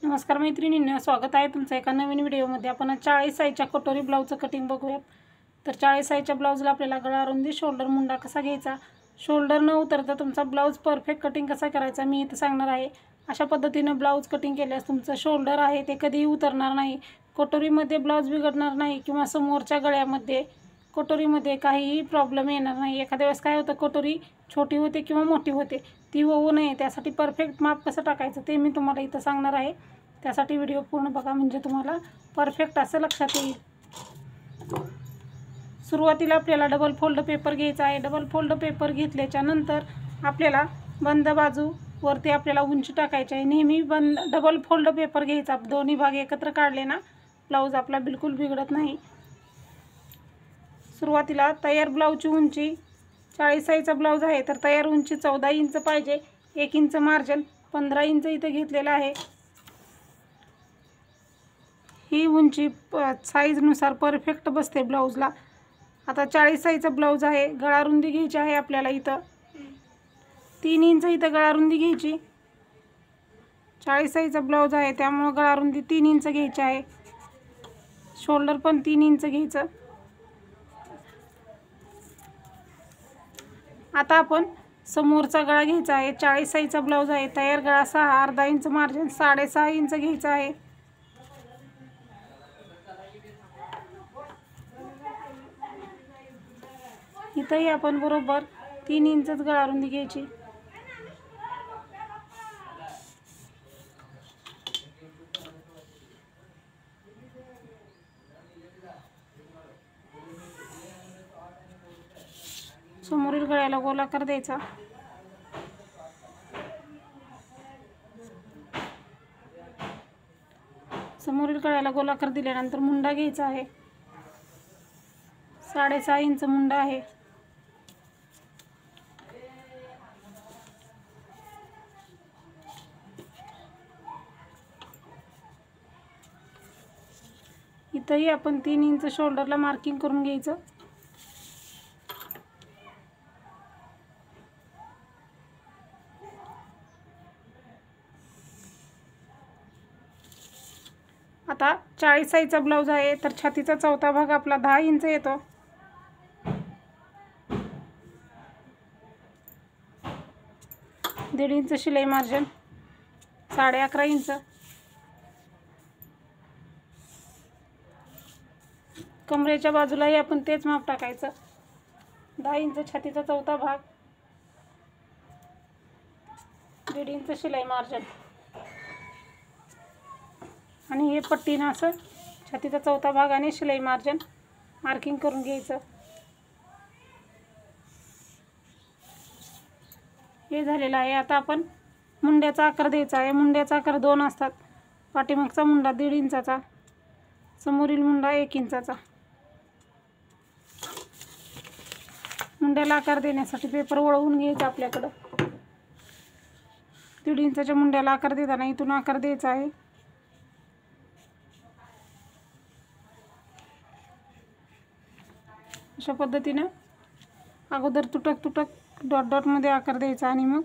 नमस्कार मैत्रिणींनो, स्वागत आहे तुमचं एका नवीन व्हिडिओमध्ये। आपण 40 साईजच्या कटोरी ब्लाऊजचं कटिंग बघूयात। तर 40 साईजच्या ब्लाऊजला आपल्याला गळा रुंदी, शोल्डर, मुंडा कसा घ्यायचा, शोल्डर न उतरता तुमचा ब्लाऊज परफेक्ट कटिंग कसा करायचा मी इथं सांगणार आहे। अशा पद्धतीनं ब्लाऊज कटिंग केल्यास तुमचं शोल्डर आहे ते कधीही उतरणार नाही, कटोरीमध्ये ब्लाऊज बिघडणार नाही किंवा समोरच्या गळ्यामध्ये कटोरीमध्ये काहीही प्रॉब्लेम येणार नाही। एखाद्या वेळेस काय होतं, कटोरी छोटी होते किंवा मोठी होते, ती होऊ नये त्यासाठी परफेक्ट माप कसं टाकायचं ते मी तुम्हाला इथं सांगणार आहे। त्यासाठी व्हिडिओ पूर्ण बघा, म्हणजे तुम्हाला परफेक्ट असं लक्षात येईल। सुरुवातीला आपल्याला डबल फोल्ड पेपर घ्यायचा आहे। डबल फोल्ड पेपर घेतल्याच्या नंतर आपल्याला बंद बाजू वरती आपल्याला उंची टाकायची आहे। नेहमी डबल फोल्ड पेपर घ्यायचा, दोन्ही भाग एकत्र काढले ना ब्लाऊज आपला बिलकुल बिघडत नाही। सुरुवातीला तयार ब्लाऊजची उंची 40 साईजचा ब्लाऊज आहे तर तयार उंची 14 इंच पाहिजे। 1 इंच मार्जिन 15 इंच इथं घेतलेला आहे। ही उंची साईजनुसार परफेक्ट बसते ब्लाऊजला। आता 40 साईजचा ब्लाऊज आहे, गळा रुंदी घ्यायची आहे आपल्याला इथं 3 इंच इथं गळा रुंदी घ्यायची। 40 साईजचा ब्लाऊज आहे त्यामुळे गळा रुंदी 3 इंच घ्यायची आहे, शोल्डर पण 3 इंच घ्यायचं। आता आपण समोरचा गळा घ्यायचा आहे। 40 साईजचा ब्लाऊज आहे, तयार गळा 6, अर्धा इंच मार्जिन 6.5 इंच घ्यायचा आहे। इथंही आपण बरोबर 3 इंचच गळा रुंदी घ्यायची। समोरील गळ्याला गोलाकार द्यायचा। समोरील गळ्याला गोलाकार दिल्यानंतर मुंडा घ्यायचा आहे, 6.5 इंच मुंडा आहे। इथंही आपण 3 इंच शोल्डरला मार्किंग करून घ्यायचं। आता 40 साईजचा ब्लाऊज आहे तर छातीचा चौथा भाग आपला 10 इंच येतो। दीड इंच शिलाई मार्जिन, 11.5 इंच। कमरेच्या बाजूलाही आपण तेच माप टाकायचं, 10 इंच छातीचा चौथा भाग, 1.5 इंच शिलाई मार्जिन। आणि हे पट्टीनं असं छातीचा चौथा भाग आणि शिलाई मार्जिन मार्किंग करून घ्यायचं। हे झालेलं आहे। आता आपण मुंड्याचा आकार द्यायचा आहे। मुंड्याचा आकार 2 असतात, पाठीमागचा मुंडा 1.5 इंचाचा, समोरील मुंडा 1 इंचाचा। मुंड्याला आकार देण्यासाठी पेपर वळवून घ्यायचा आपल्याकडं। 1.5 इंचाच्या मुंड्याला आकार देताना इथून आकार द्यायचा आहे। अशा पद्धतीनं अगोदर तुटक तुटक डॉट डॉटमध्ये आकार द्यायचा आणि मग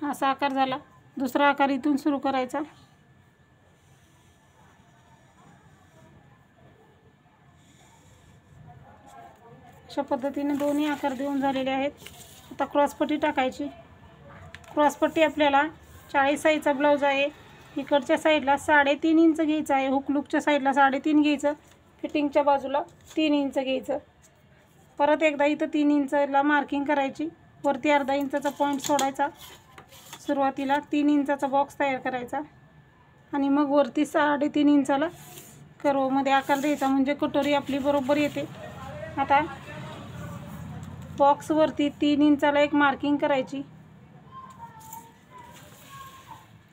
असा आकार झाला। दुसरा आकार इथून सुरू करायचा। अशा पद्धतीने दोन्ही आकार देऊन झालेले आहेत। आता क्रॉसपट्टी टाकायची। क्रॉसपट्टी आपल्याला 40 साईजचा ब्लाऊज आहे, इकडच्या साईडला 3.5 इंच घ्यायचं आहे, हुकलूकच्या साईडला 3.5 घ्यायचं, फिटिंगच्या बाजूला 3 इंच घ्यायचं। परत एकदा इथं 3 इंचला मार्किंग करायची, वरती अर्धा इंचाचा पॉईंट सोडायचा। सुरुवातीला 3 इंचाचा बॉक्स तयार करायचा आणि मग वरती 3.5 इंचाला कर्वमध्ये आकार द्यायचा, म्हणजे कटोरी आपली बरोबर येते। आता बॉक्सवरती 3 इंचाला एक मार्किंग करायची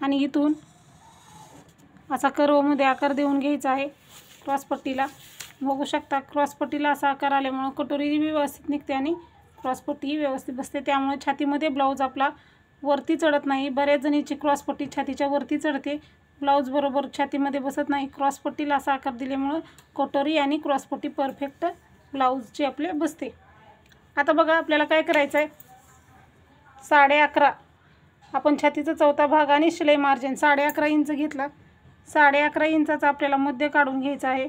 आणि इथून असा कर्वमध्ये आकार देऊन घ्यायचा आहे। क्रॉसपट्टीला बघू शकता, क्रॉसपट्टीला असा आकार आल्यामुळे कटोरी व्यवस्थित निघते आणि क्रॉसपट्टीही व्यवस्थित बसते, त्यामुळे छातीमध्ये ब्लाऊज आपला वरती चढत नाही। बऱ्याच जणीची क्रॉसपट्टी छातीच्या वरती चढते, ब्लाऊज बरोबर छातीमध्ये बसत नाही. क्रॉसपट्टीला असा आकार दिल्यामुळं कटोरी आणि क्रॉसपट्टी परफेक्ट ब्लाऊजची आपले बसते. आता बघा आपल्याला काय करायचं आहे, 11.5 आपण छातीचा चौथा भाग आणि शिलाई मार्जिन 11.5 इंच घेतला. 11.5 इंचाचा आपल्याला मध्य काढून घ्यायचा आहे.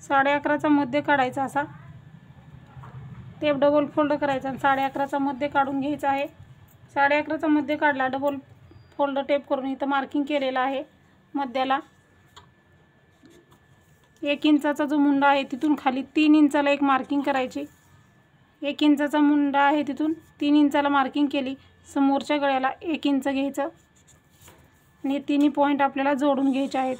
11.5चा मध्य काढायचा, असा टेप डबल फोल्ड करायचा आणि 11.5चा मध्य काढून घ्यायचा आहे. 11.5चा मध्य काढला, डबल फोल्ड टेप करून इथं मार्किंग केलेलं आहे. मध्याला 1 इंचाचा जो मुंडा आहे तिथून खाली 3 इंचाला एक मार्किंग करायची. 1 इंचाचा मुंडा आहे तिथून 3 इंचाला मार्किंग केली. समोरच्या गळ्याला 1 इंच घ्यायचं आणि हे तिन्ही पॉईंट आपल्याला जोडून घ्यायचे आहेत.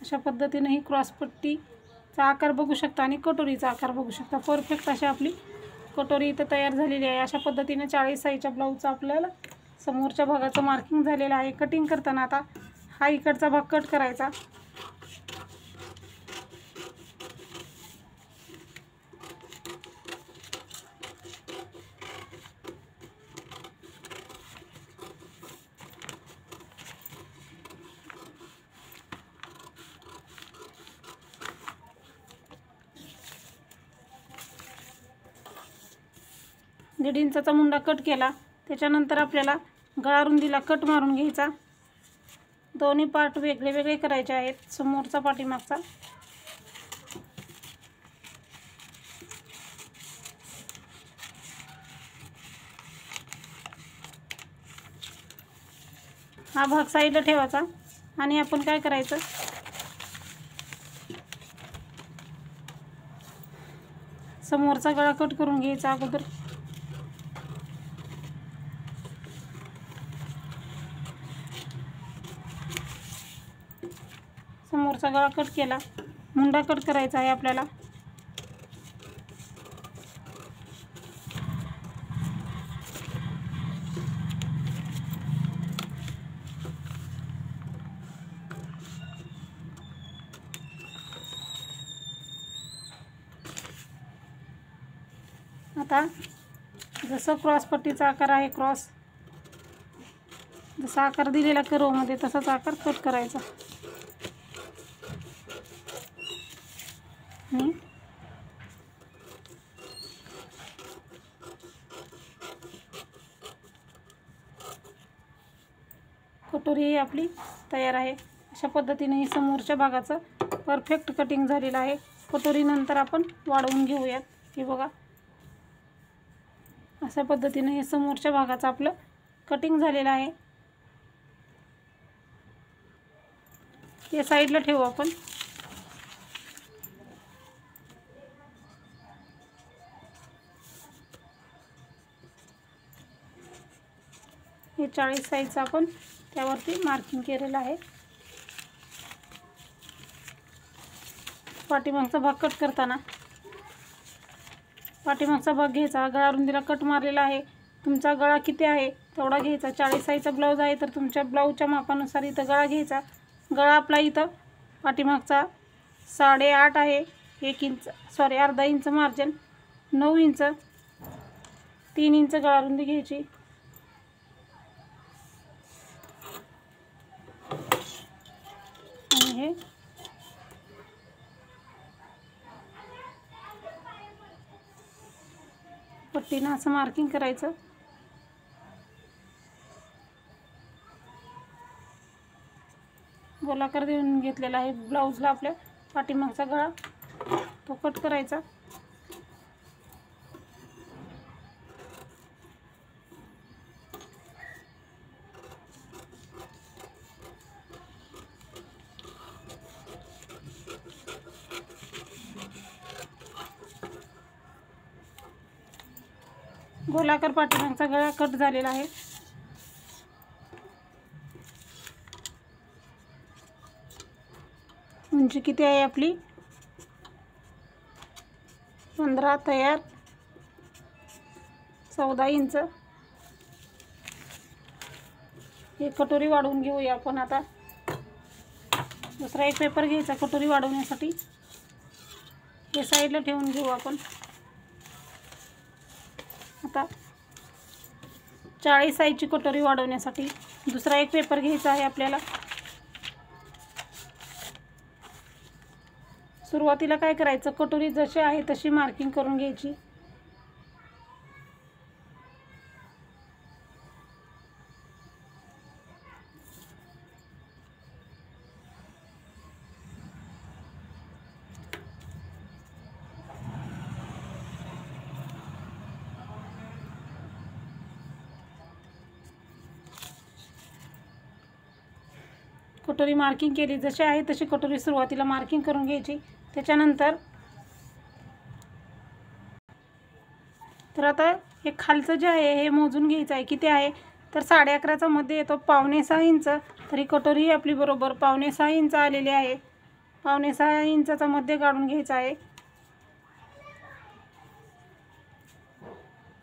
अशा पद्धतीने ही क्रॉसपट्टीचा आकार बघू शकता आणि कटोरीचा आकार बघू शकता. परफेक्ट अशी आपली कटोरी इथं तयार झालेली आहे. अशा पद्धतीने 40 साईजच्या ब्लाऊजचं आपल्याला समोरच्या भागाचं मार्किंग झालेलं आहे. कटिंग करताना आता हा इकडचा भाग कट करायचा. दीड इंचाचा मुंडा कट केला. त्याच्यानंतर आपल्याला गळा रुंदीला कट मारून घ्यायचा. दोन्ही पार्ट वेगळे वेगळे करायचे आहेत, समोरचा पाठीमागचा. हा भाग साईडला ठेवायचा आणि आपण काय करायचं, समोरचा गळा कट करून घ्यायचा अगोदर. समोरचा गळा कट केला. मुंडा कट करायचा आहे आपल्याला. आता जसं क्रॉसपट्टीचा आकार आहे, क्रॉस जसा आकार दिलेला कर्वमध्ये तसाच आकार कट करायचा. कटोरी आपली तयार आहे. अशा पद्धतीने ही समोरच्या भागाचं परफेक्ट कटिंग झालेलं आहे. कटोरी नंतर आपण वाढवून घेऊयात. हे बघा, अशा पद्धतीने हे समोरच्या भागाचं आपलं कटिंग झालेलं आहे. ते साईडला ठेवू आपण. हे 40 साईजचं आपण त्यावरती मार्किंग केलेलं आहे. पाठीमागचा भाग कट करताना पाठीमागचा भाग घ्यायचा. गळा रुंदीला कट मारलेला आहे. तुमचा गळा किती आहे तेवढा घ्यायचा. 40 साईजचा ब्लाऊज आहे तर तुमच्या ब्लाऊजच्या मापानुसार इथं गळा घ्यायचा. गळा आपला इथं पाठीमागचा 8.5 आहे. 1 इंच अर्धा इंच मार्जिन, 9 इंच, 3 इंच गळा रुंदी घ्यायची. आणि हे पट्टीनं असं मार्किंग करायचं. गोलाकार देऊन घेतलेला आहे ब्लाऊजला आपल्या. पाठीमागचा गळा तो कट करायचा. गोलाकार पाठीमागचा गळा कट झालेला आहे. उंची किती आहे आपली 15 तयार, 14 इंच. हे कटोरी वाढवून घेऊया आपण. आता दुसरा एक पेपर घ्यायचा कटोरी वाढवण्यासाठी. हे साईडला ठेवून घेऊ आपण। आता 40 साईजची कटोरी वाढवण्यासाठी दुसरा एक पेपर घ्यायचा आहे आपल्याला। सुरुवातीला काय करायचं, कटोरी जशी आहे तशी मार्किंग करून घ्यायची। कटोरी मार्किंग केली, जशी आहे तशी कटोरी सुरुवातीला मार्किंग करून घ्यायची। त्याच्यानंतर तर आता हे खालचं जे आहे हे मोजून घ्यायचं आहे, किती आहे तर 11.5चा मध्ये येतो 5.25 इंच। तरी कटोरी आपली बरोबर 5.25 इंच आलेली आहे। 5.25 इंचाचा मध्ये काढून घ्यायचा आहे।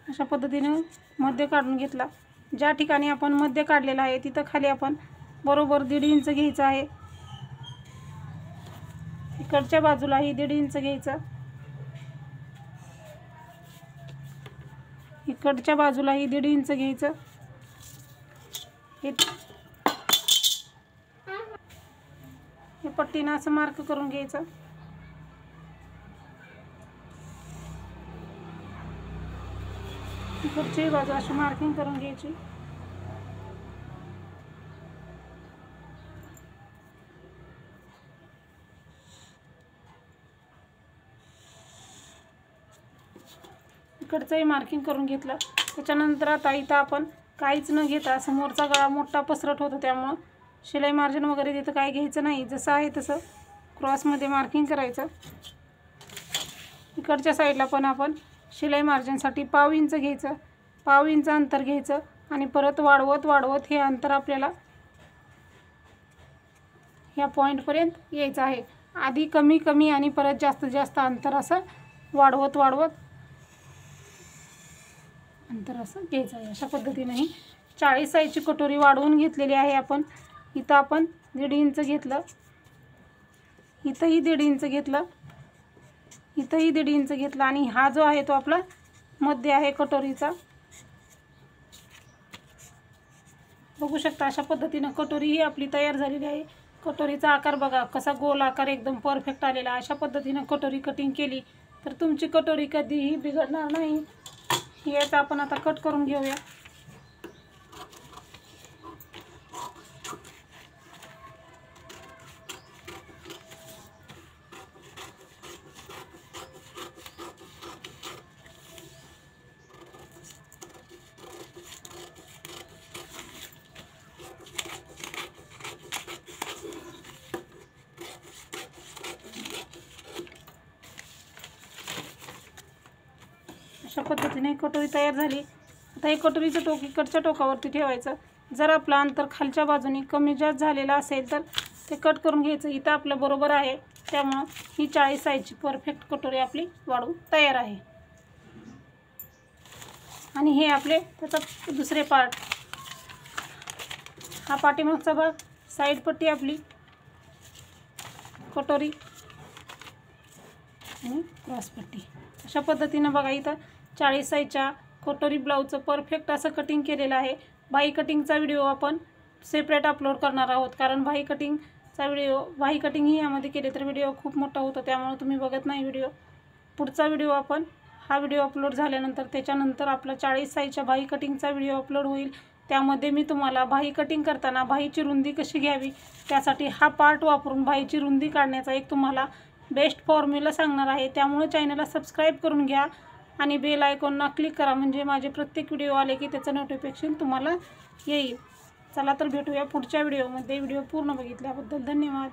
अशा पद्धतीने मध्ये काढून घेतला। ज्या ठिकाणी आपण मध्ये काढलेला आहे तिथं खाली आपण बरोबर 1.5 इंच घ्यायचं आहे। इकडच्या बाजूलाही 1.5 इंच घ्यायचं, इकडच्या बाजूलाही 1.5 इंच घ्यायचं। हे पट्टीनं असं मार्क करून घ्यायचं। इकडची बाजू अशी मार्किंग करून घ्यायची। इकडचंही मार्किंग करून घेतलं। त्याच्यानंतर आता इथं आपण काहीच न घेता, समोरचा गळा मोठा पसरट होतो त्यामुळं शिलाई मार्जिन वगैरे तिथं काही घ्यायचं नाही, जसं आहे तसं क्रॉसमध्ये मार्किंग करायचं। इकडच्या साईडला पण आपण शिलाई मार्जिनसाठी 1/2 इंच घ्यायचं, 1/2 इंच अंतर घ्यायचं आणि परत वाढवत वाढवत हे अंतर आपल्याला ह्या पॉईंटपर्यंत यायचं आहे। आधी कमी कमी आणि परत जास्त जास्त अंतर असं वाढवत वाढवत अंतर असं घ्यायचं आहे। अशा पद्धतीने ही 40 साईजची कटोरी वाढवून घेतलेली आहे आपण। इथं आपण 1.5 इंच घेतलं, इथंही 1.5 इंच घेतलं, इथंही 1.5 इंच घेतलं आणि हा जो आहे तो आपला मध्ये आहे कटोरीचा। बघू शकता अशा पद्धतीने कटोरी ही आपली तयार झालेली आहे। कटोरीचा आकार बघा कसा गोल आकार एकदम परफेक्ट आलेला। अशा पद्धतीने कटोरी कटिंग केली तर तुमची कटोरी कधीही बिघडणार नाही। याचा आपण आता कट करून घेऊया। अशा पद्धतीने कटोरी तयार झाली। आता हे कटोरीचं टोक इकडच्या टोकावरती ठेवायचं। जर आपलं अंतर खालच्या बाजूने कमी जास्त झालेलं असेल तर ते कट करून घ्यायचं। इथं आपलं बरोबर आहे, त्यामुळं ही 40 साईजची परफेक्ट कटोरी आपली वाढून तयार आहे। आणि हे आपले त्याचा दुसरे पार्ट, हा पाठीमागचा भाग, साईड पट्टी आपली कटोरी आणि क्रॉस पट्टी। अशा पद्धतीने बघा इथं 40 साईजच्या कटोरी ब्लाऊजचं परफेक्ट असं कटिंग केलेलं आहे। बाही कटिंगचा व्हिडिओ आपण सेपरेट अपलोड करणार आहोत, कारण बाही कटिंग ही यामध्ये केले तर व्हिडिओ खूप मोठा होतो, त्यामुळे तुम्ही बघत नाही व्हिडिओ। पुढचा व्हिडिओ आपण हा व्हिडिओ अपलोड झाल्यानंतर त्याच्यानंतर आपला 40 साईजच्या बाही कटिंगचा व्हिडिओ अपलोड होईल। त्यामध्ये मी तुम्हाला बाही कटिंग करताना बाहीची रुंदी कशी घ्यावी त्यासाठी हा पार्ट वापरून बाहीची रुंदी काढण्याचा एक तुम्हाला बेस्ट फॉर्म्युला सांगणार आहे। त्यामुळे चॅनलला सबस्क्राईब करून घ्या आणि बेल आयकॉनला क्लिक करा, म्हणजे माझे प्रत्येक व्हिडिओ आले की त्याचं नोटिफिकेशन तुम्हाला येईल। चला तर भेटूया पुढच्या व्हिडिओमध्ये। व्हिडिओ पूर्ण बघितल्याबद्दल धन्यवाद।